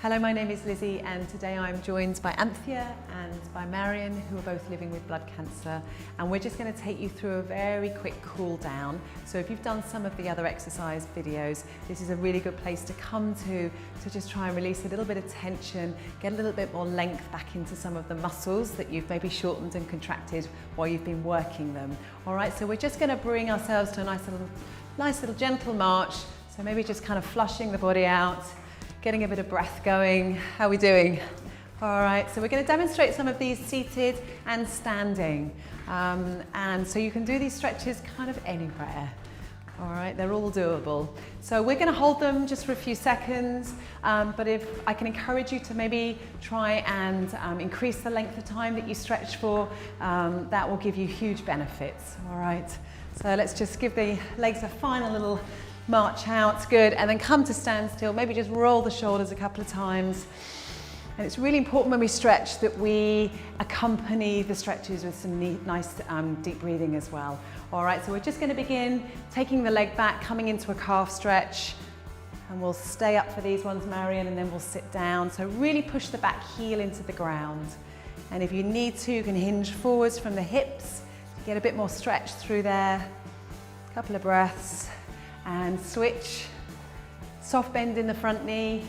Hello, my name is Lizzie and today I'm joined by Anthea and by Marion, who are both living with blood cancer, and we're just going to take you through a very quick cool down. So if you've done some of the other exercise videos, this is a really good place to come to just try and release a little bit of tension, get a little bit more length back into some of the muscles that you've maybe shortened and contracted while you've been working them. All right, so we're just going to bring ourselves to a nice little gentle march. So maybe just kind of flushing the body out, getting a bit of breath going. How are we doing? All right, so we're going to demonstrate some of these seated and standing. And so you can do these stretches kind of anywhere. All right, they're all doable. So we're going to hold them just for a few seconds, but if I can encourage you to maybe try and increase the length of time that you stretch for, that will give you huge benefits. All right, so let's just give the legs a final little march out, good, and then come to standstill. Maybe just roll the shoulders a couple of times. And it's really important when we stretch that we accompany the stretches with some nice deep breathing as well. All right, so we're just going to begin taking the leg back, coming into a calf stretch, and we'll stay up for these ones, Marion, and then we'll sit down. So really push the back heel into the ground. And if you need to, you can hinge forwards from the hips to get a bit more stretch through there. A couple of breaths. And switch, soft bend in the front knee.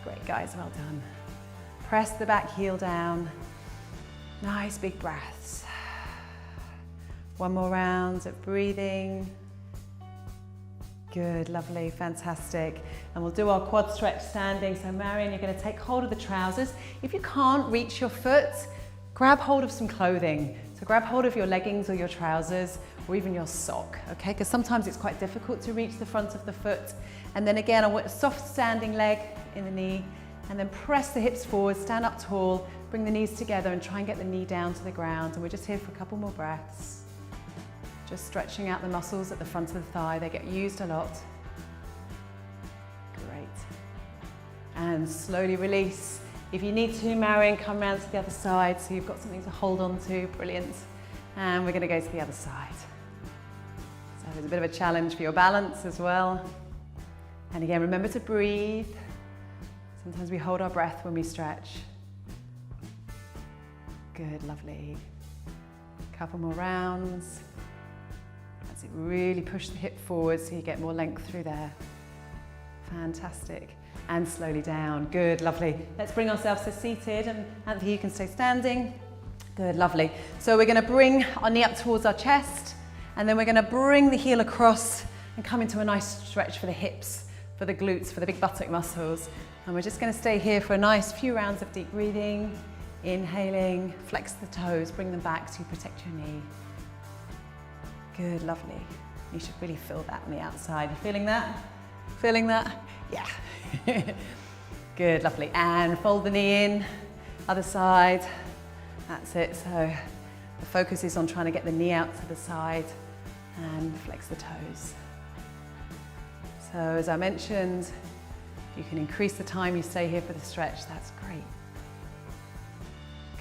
Great, guys, well done. Press the back heel down. Nice big breaths. One more round of breathing. Good, lovely, fantastic. And we'll do our quad stretch standing. So Marion, you're going to take hold of the trousers. If you can't reach your foot, grab hold of some clothing. So grab hold of your leggings or your trousers, or even your sock, okay? Because sometimes it's quite difficult to reach the front of the foot. And then again, I want a soft standing leg in the knee, and then press the hips forward, stand up tall, bring the knees together and try and get the knee down to the ground. And we're just here for a couple more breaths. Just stretching out the muscles at the front of the thigh. They get used a lot. Great. And slowly release. If you need to, Marion, come around to the other side so you've got something to hold on to. Brilliant. And we're going to go to the other side. So there's a bit of a challenge for your balance as well. And again, remember to breathe. Sometimes we hold our breath when we stretch. Good, lovely. Couple more rounds. That's it, really push the hip forward so you get more length through there. Fantastic. And slowly down. Good, lovely. Let's bring ourselves to seated, and Anthony, you can stay standing. Good, lovely. So we're going to bring our knee up towards our chest, and then we're going to bring the heel across and come into a nice stretch for the hips, for the glutes, for the big buttock muscles. And we're just going to stay here for a nice few rounds of deep breathing. Inhaling, flex the toes, bring them back to protect your knee. Good, lovely. You should really feel that on the outside. You feeling that? Feeling that? Yeah. Good, lovely. And fold the knee in, other side. That's it. So the focus is on trying to get the knee out to the side and flex the toes. So as I mentioned, you can increase the time you stay here for the stretch. That's great.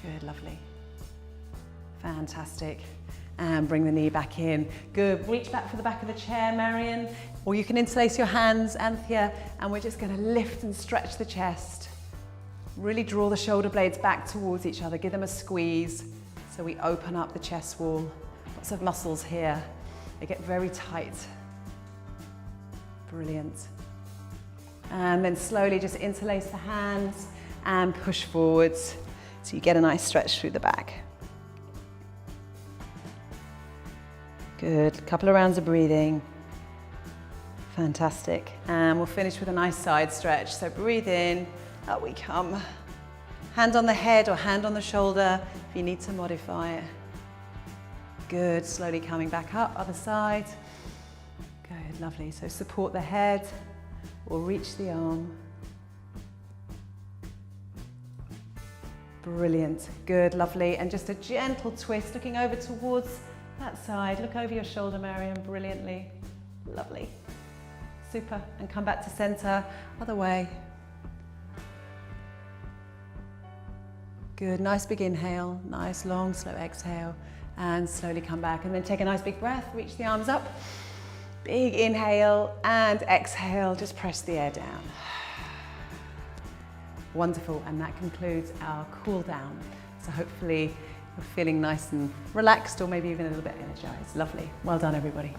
Good, lovely. Fantastic. And bring the knee back in. Good, reach back for the back of the chair, Marion. Or you can interlace your hands, Anthea, and we're just going to lift and stretch the chest. Really draw the shoulder blades back towards each other. Give them a squeeze so we open up the chest wall. Lots of muscles here. They get very tight. Brilliant. And then slowly just interlace the hands and push forwards so you get a nice stretch through the back. Good, couple of rounds of breathing. Fantastic. And we'll finish with a nice side stretch. So breathe in, up we come. Hand on the head or hand on the shoulder if you need to modify it. Good, slowly coming back up, other side. Good, lovely. So support the head or reach the arm. Brilliant, good, lovely. And just a gentle twist, looking over towards that side. Look over your shoulder, Marion, brilliantly. Lovely. Super. And come back to center, other way. Good, nice big inhale, nice long, slow exhale, and slowly come back. And then take a nice big breath, reach the arms up. Big inhale and exhale, just press the air down. Wonderful, and that concludes our cool down. So hopefully you're feeling nice and relaxed, or maybe even a little bit energized. Lovely. Well done, everybody.